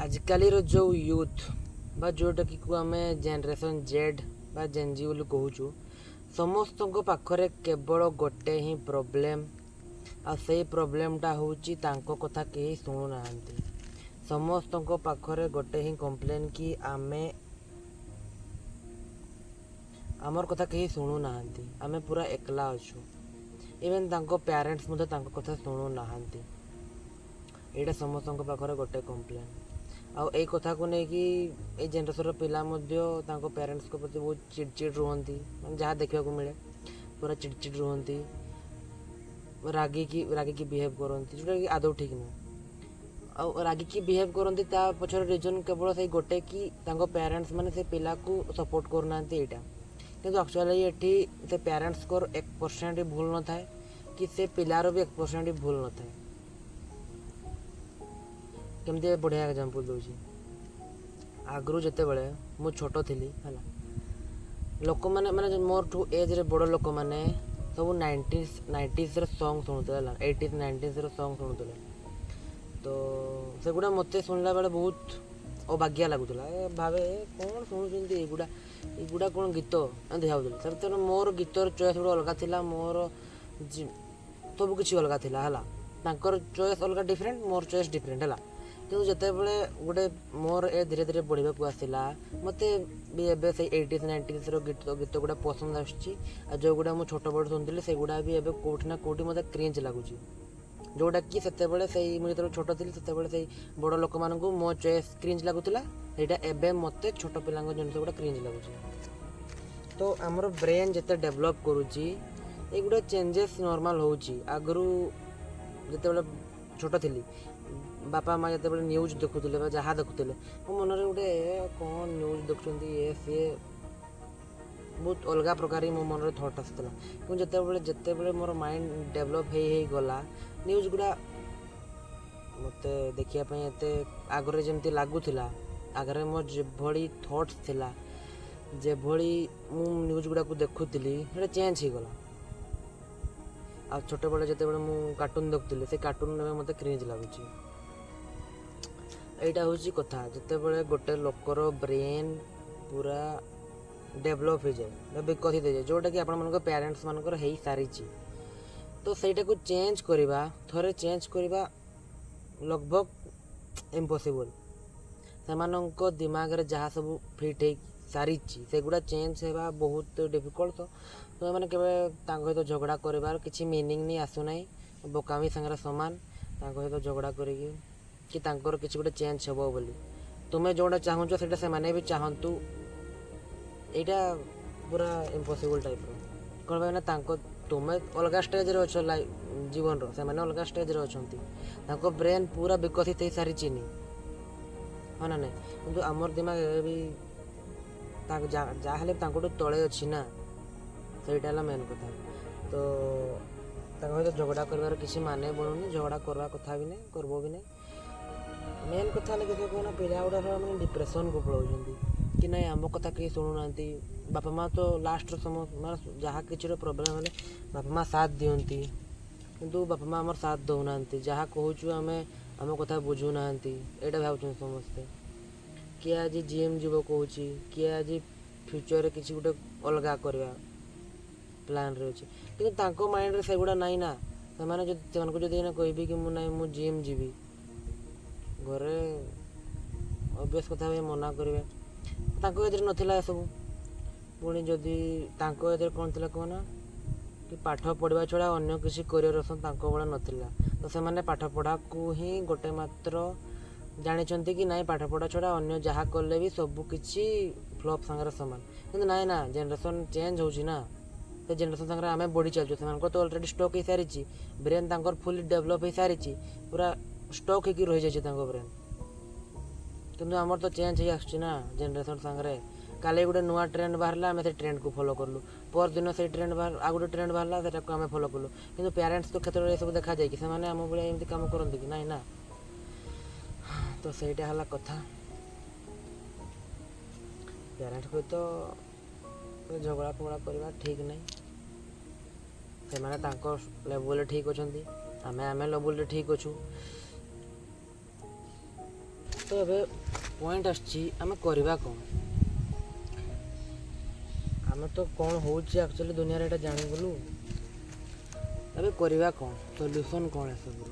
आजिकाली जो यूथ बा जोटा कि आम जेनरेशन जेड बा जेनजी बोली कहूँ समस्त पाखरे केवल गोटे ही प्रोब्लेम आ से प्रोब्लेमटा हूँ कथा कहीं शुणुना समस्त पाखरे गोटे ही कंप्लेन कि आमर कथा कहीं शुणुना आमे पूरा एकला अच्छु इवेन पेरेंट्स कथा शुणुना यहाँ समस्त पाखरे गोटे कंप्लेन आउ ए कथा को लेकिन जेनरेशन पिला पेरेंट्स को प्रति बहुत चिड़चिड़ रुहति जहाँ देखा मिले पूरा चिड़चिड़ रुहति रागिकी बिहेव करती जोटा कि आदौ ठीक नुह आ रागिकी बिहेव करती पछर रिजन केवल से गोटे कि पेरेंट्स माने से पिला को सपोर्ट करना यहाँ किंतु एक्चुअली ये से पेरेंट्स को 1% भूल न थाए कि से पिलार भी 1% भूल न थाए केमती बढ़िया एग्जांपल दूसरी आगु जिते बड़े मु छोट थी है लोक मैंने माने मोर ठू एज रे बड़ लोक मैंने सब 90s song शुणुते 80s 90s song शुणुते तो सेगुड़ा मत शुणला बेले बहुत अबाग्या लगुला भावे कौन शुणुंट युड़ा कौन गीत एमती भावुल से मोर गीतर चॉइस गोटे अलग था मोर सब किसी अलग था चॉइस अलग डिफरेंट मोर चॉइस डिफरेंट है कि जिते बड़े गोटे मोर ए धीरे धीरे बढ़ाक आसला मत भी एवं से 80s 90s गीत गुड़ा पसंद आसुच्ची जो गुड़ा मुझे छोट बड़ शुणुली से गुड़ा भी एवं कौटि ना कौटि मत क्रिंज लगुच जोटा कि से मुझे जो छोट थी से बड़ लोक मान मो चॉइस क्रिंज लगुला यहाँ एवं मत छोट पिला जिन गुड़ा क्रिंज लगुच तो आमर ब्रेन जिते डेभलप करुच्ची ये चेंजेस नॉर्मल होची आगु जिते छोट थी बापा माँ जिते न्यूज देखुले जहाँ देखुले मो मन में गोटे कौन न्यूज देखुं ये सी बहुत अलग प्रकार मो मन में थट आसाला कि जिते मोर माइंड डेभलप हो गला न्यूज गुड़ा मत देखापी एत आगे जमी लगुला आगे मोर जो थट्स थिला जे भली मु न्यूज गुड़ा को देखुली चेंज हो गला आ छोटे बड़े जिते बड़े कार्टून देखुली से कार्टून में मत क्रिंज लगुच यहाँ हूँ कथा जिते बड़े गोटे लोकर ब्रेन पूरा डेभलप हो जाए विकसित हो जाए जोटा कि आपण पेरेंट्स मानकर हो सारी तो सहीटा को चेंज करवा थोड़े चेंज करवा लगभग इम्पॉसिबल से दिमाग रे जहाँ सब फिट हो सारी से गुड़ा चेंज होगा बहुत डिफिकल्ट तो मैंने सहित झगड़ा कर किसी मीनिंग नहीं आसुना बोकामी सागर सामान सहित झगड़ा करी कि किसी गोटे चेंज हे बोली तुम्हें जोड़ा चाहूच से भी चाहतु यहाँ पूरा इम्पॉसिबल टाइप कौन भाई तुम्हें अलग स्टेज रे अच्छ जीवन रो से अलग स्टेज रे अच्छा ब्रेन पूरा विकसित हो सारी हाँ ना नहीं किंतु आमर दिमाग भी जहाँ तले अच्छी ना सहीटा मेन कथा तो सहित झगड़ा कर किसी माने बनूनी झगड़ा करवा कथा भी नहीं करब भी नहीं मेन कथा किसी कहना पिला गुड़ा मैंने डिप्रेशन को पलाऊँ कि नहीं आम कथा कहीं शुणुना बापा माँ तो लास्ट समय जहाँ किसी प्रोब्लेम है बापा माँ साथ दिखती किंतु बापा माँ आमर साथ दौना जहाँ कहूँ आम आम कथा बुझुना यहाँ भावुँ समस्ते किए आज जीएम जीव कहूँ किए आज फ्यूचर किसी गोटे अलग करवा प्लान रे अच्छे कि माइंड रे सेगुड़ा नाई ना से कहबी कि मुझे जीएम जीवी घरे अभ्यास कथा भी मना करेंगे एज नाला सब पुणी जदि एज कौन थी कहना कि पाठ पढ़ा छड़ा अन्य किसी करियर ऑप्शन बड़ा नाला तो से पाठ पढ़ा को ही गोटे मात्र जानी कि नाई पाठ पढ़ा छड़ा अन्य जहाँ कले भी सबकि फ्लॉप सांगे सामान कि नाई ना जेनरेशन चेंज होना तो जेनरेशन सांगे आम बढ़ी चलु से तो अलरेडी स्टक हो सारी ब्रेन फुली डेभलप हो सारी पूरा स्टक हो रही जाए ब्रेन किंतु आमर तो चेंज हो आसना जेनरेशन सांगे काले गोटे नुआ ट्रेंड बाहर आम से ट्रेंड को फॉलो कलु पर दिन से ट्रेंड बाहर आ गोटे ट्रेंड बाहर से आम फॉलो कलु किंतु पेरेंट्स तो क्षेत्र में सब देखा जाए कि आम भाई एमती काम करते कि नाई ना तो सहीटा है कथा पेरेंट्स को तो झगड़ा फगड़ा करवा ठीक नहीं से लेवल ठीक अच्छा आम लेवल ठीक अच्छू तो ଏବେ ପଏଣ୍ଟ ଆସୁଛି ଆମେ କରିବା କ'ଣ? ଆମେ ତ କ'ଣ ହେଉଛି ଆକ୍ଚୁଆଲି ଦୁନିଆରେ ଏଇଟା ଜାଣିଗଲୁ। ଏବେ କରିବା କ'ଣ? ସଲ୍ୟୁସନ୍ କ'ଣ ଏସବୁର?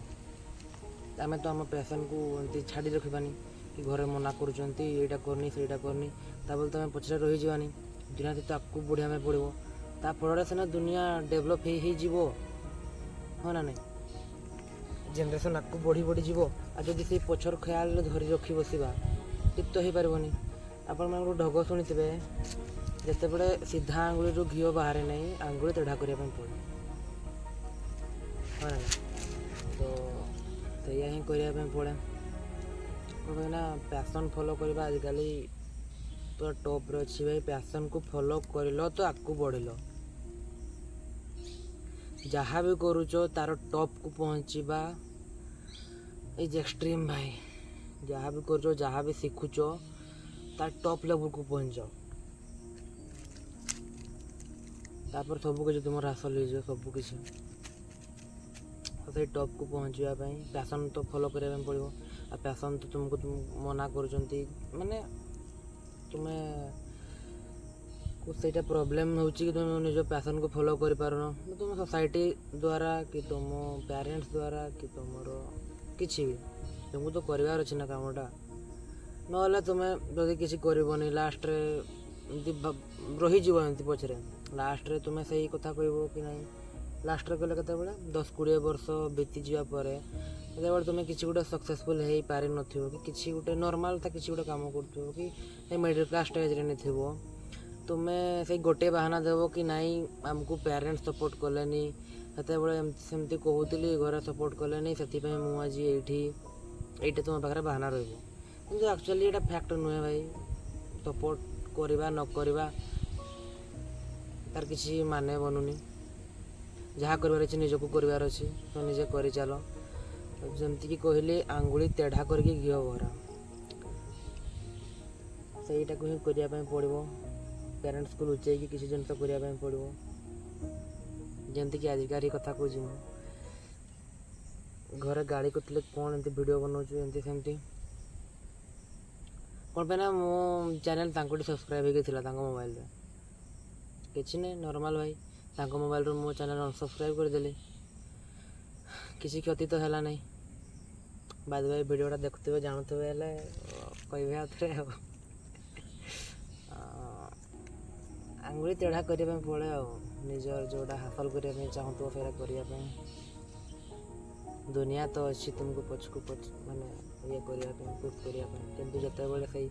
ଆମେ ତ ଆମ ପ୍ୟାସନ୍କୁ ଏମିତି ଛାଡ଼ି ରଖିବାନି କି ଘରେ ମନା କରୁଛନ୍ତି ଏଇଟା କରନି ସେଇଟା କରନି, ତାପରେ ତ ଆମେ ପଛରେ ରହିଯିବାନି। ଦୁନିଆ ତ ଆଗକୁ ବଢ଼ିବା ପାଇଁ ପଡ଼ିବ। ତା ଫଳରେ ସିନା ଦୁନିଆ ଡେଭଲପ୍ ହେଇଯିବ, ହଁ ନା ନାହିଁ? ଜେନେରେସନ୍ ଆଗକୁ ବଢ଼ିଯିବ। ଆଉ ଯଦି ସେଇ ପଛର ଖ୍ୟାଲରେ ଧରି ରଖି ବସିବା କିଛି ତ ହେଇପାରିବନି। ଆପଣମାନଙ୍କୁ ଢଗ ଶୁଣିଥିବେ, ଯେତେବେଳେ ସିଧା ଆଙ୍ଗୁଳିରୁ ଘିଅ ବାହାରେ ନାହିଁ, ଆଙ୍ଗୁଳି ତେଢ଼ା କରିବା ପାଇଁ ପଡ଼େ, ହଁ ନା ନାହିଁ? ତ ସେଇଆ ହିଁ କରିବା ପାଇଁ ପଡ଼େ। କ'ଣ ପାଇଁ ନା ପ୍ୟାସନ୍ ଫଲୋ କରିବା ଆଜିକାଲି ପୁରା ଟପ୍ରେ ଅଛି ଭାଇ। ପ୍ୟାସନ୍କୁ ଫଲୋ କରିଲ ତ ଆଗକୁ ବଢ଼ିଲ। ଯାହା ବି କରୁଛ ତାର ଟପ୍କୁ ପହଞ୍ଚିବା ଇଜ୍ ଏକ୍ସଟ୍ରିମ୍ ଭାଇ। ଯାହା ବି କରୁଛ, ଯାହା ବି ଶିଖୁଛ ତାର ଟପ୍ ଲେଭେଲ୍କୁ ପହଞ୍ଚିଯାଅ, ତାପରେ ସବୁକିଛି ତୁମର ହାସଲ ହେଇଯିବ। ସବୁକିଛି ସେଇ ଟପ୍କୁ ପହଞ୍ଚିବା ପାଇଁ ପ୍ୟାସନ୍ ତ ଫଲୋ କରିବା ପାଇଁ ପଡ଼ିବ। ଆଉ ପ୍ୟାସନ୍ ତ ତୁମକୁ ମନା କରୁଛନ୍ତି, ମାନେ ତୁମେ ସେଇଟା ପ୍ରୋବ୍ଲେମ୍ ହେଉଛି କି ତୁମେ ନିଜ ପ୍ୟାସନ୍କୁ ଫଲୋ କରିପାରୁନ। ତୁମ ସୋସାଇଟି ଦ୍ୱାରା କି ତୁମ ପ୍ୟାରେଣ୍ଟସ୍ ଦ୍ୱାରା କି ତୁମର କିଛି ବି, ତୁମକୁ ତ କରିବାର ଅଛି ନା କାମଟା। ନହେଲେ ତୁମେ ଯଦି କିଛି କରିବନି, ଲାଷ୍ଟରେ ଏମିତି ରହିଯିବ ଏମିତି ପଛରେ। ଲାଷ୍ଟରେ ତୁମେ ସେଇ କଥା କହିବ କି ନାହିଁ? ଲାଷ୍ଟରେ କହିଲେ କେତେବେଳେ 10-20 ବର୍ଷ ବିତିଯିବା ପରେ ଯେତେବେଳେ ତୁମେ କିଛି ଗୋଟେ ସକ୍ସେସଫୁଲ୍ ହେଇପାରିନଥିବ, କି କିଛି ଗୋଟେ ନର୍ମାଲ୍ କିଛି ଗୋଟେ କାମ କରୁଥିବ, କି ସେଇ ମିଡ଼ିଲ୍ କ୍ଲାସ୍ ଷ୍ଟେଜ୍ରେ ନେଇଥିବ, ତୁମେ ସେଇ ଗୋଟେ ବାହାନା ଦେବ କି ନାଇଁ ଆମକୁ ପ୍ୟାରେଣ୍ଟସ୍ ସପୋର୍ଟ କଲେନି, ସେତେବେଳେ ସେମିତି କହୁଥିଲି, ଘରେ ସପୋର୍ଟ କଲେନି, ସେଥିପାଇଁ ମୁଁ ଆଜି ଏଇଟା ତୁମ ପାଖରେ ବାହାନା ରହିବ। କିନ୍ତୁ ଆକ୍ଚୁଆଲି ଏଇଟା ଫ୍ୟାକ୍ଟ ନୁହେଁ ଭାଇ। ସପୋର୍ଟ କରିବା ନ କରିବା ତାର କିଛି ମାନେ ବନୁନି। ଯାହା କରିବାର ଅଛି ନିଜକୁ କରିବାର ଅଛି, ତ ନିଜେ କରିଚାଲ। ଯେମିତିକି କହିଲି, ଆଙ୍ଗୁଳି ତେଢ଼ା କରିକି ଘିଅ ଭରା, ସେଇଟାକୁ ହିଁ କରିବା ପାଇଁ ପଡ଼ିବ। ପ୍ୟାରେଣ୍ଟସ୍କୁ ଲୁଚେଇକି କିଛି ଜିନିଷ କରିବା ପାଇଁ ପଡ଼ିବ। ଯେମିତିକି ଆଜିକାଲି କଥା କହୁଛି, ମୁଁ ଘରେ ଗାଳି କରୁଥିଲେ କ'ଣ ଏମିତି ଭିଡ଼ିଓ ବନାଉଛୁ, ଏମିତି ସେମିତି। କ'ଣ ପାଇଁ ନା ମୋ ଚ୍ୟାନେଲ୍ ତାଙ୍କଠି ସବସ୍କ୍ରାଇବ୍ ହେଇକି ଥିଲା ତାଙ୍କ ମୋବାଇଲରେ। କିଛି ନାହିଁ, ନର୍ମାଲ୍ ଭାଇ। ତାଙ୍କ ମୋବାଇଲରୁ ମୋ ଚ୍ୟାନେଲ୍ ଅନସବସ୍କ୍ରାଇବ୍ କରିଦେଲି। କିଛି କ୍ଷତି ତ ହେଲା ନାହିଁ। ବାଦ ଭାଇ ଭିଡ଼ିଓଟା ଦେଖୁଥିବେ, ଜାଣୁଥିବେ, ହେଲେ କହିବେ ଆଉ ଥରେ ଆଉ। ଆଙ୍ଗୁଳି ତେଢ଼ା କରିବା ପାଇଁ ପଡ଼େ ଆଉ, ନିଜର ଯେଉଁଟା ହାସଲ କରିବା ପାଇଁ ଚାହୁଁଥିବ ସେଇଟା କରିବା ପାଇଁ। ଦୁନିଆ ତ ଅଛି ତୁମକୁ ପଛକୁ ମାନେ ଇଏ କରିବା ପାଇଁ, ପୁଶ୍ କରିବା ପାଇଁ। କିନ୍ତୁ ଯେତେବେଳେ ସେଇ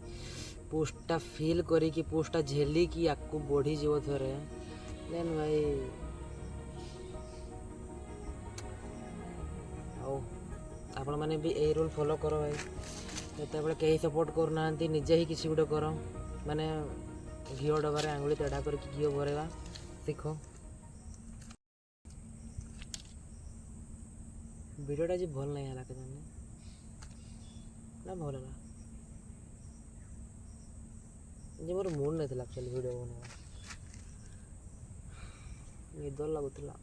ପୁଷ୍ଟା ଫିଲ୍ କରିକି, ପୁଷ୍ଟା ଝେଲିକି ଆଗକୁ ବଢ଼ିଯିବ ଥରେ, ଦେନ୍ ଭାଇ ଆଉ ଆପଣମାନେ ବି ଏଇ ରୁଲ୍ ଫଲୋ କର ଭାଇ। ଯେତେବେଳେ କେହି ସପୋର୍ଟ କରୁନାହାନ୍ତି, ନିଜେ ହିଁ କିଛି ଗୋଟେ କର। ମାନେ ଘିଅ ଡବାରେ ଆଙ୍ଗୁଳି ତେଢ଼ା କରିକି ଘିଅ ଭରେଇବା ଶିଖ। ଭିଡ଼ିଓଟା ଆଜି ଭଲ ନାହିଁ ହେଲା, କେଜାଣି ନା ଭଲ ହେଲା ଯେ ମୋର ମୁଡ୍ ନଥିଲା ଆକ୍ଚୁଆଲି ଭିଡ଼ିଓ ବନେଇବା। ନିଦ ଲାଗୁଥିଲା।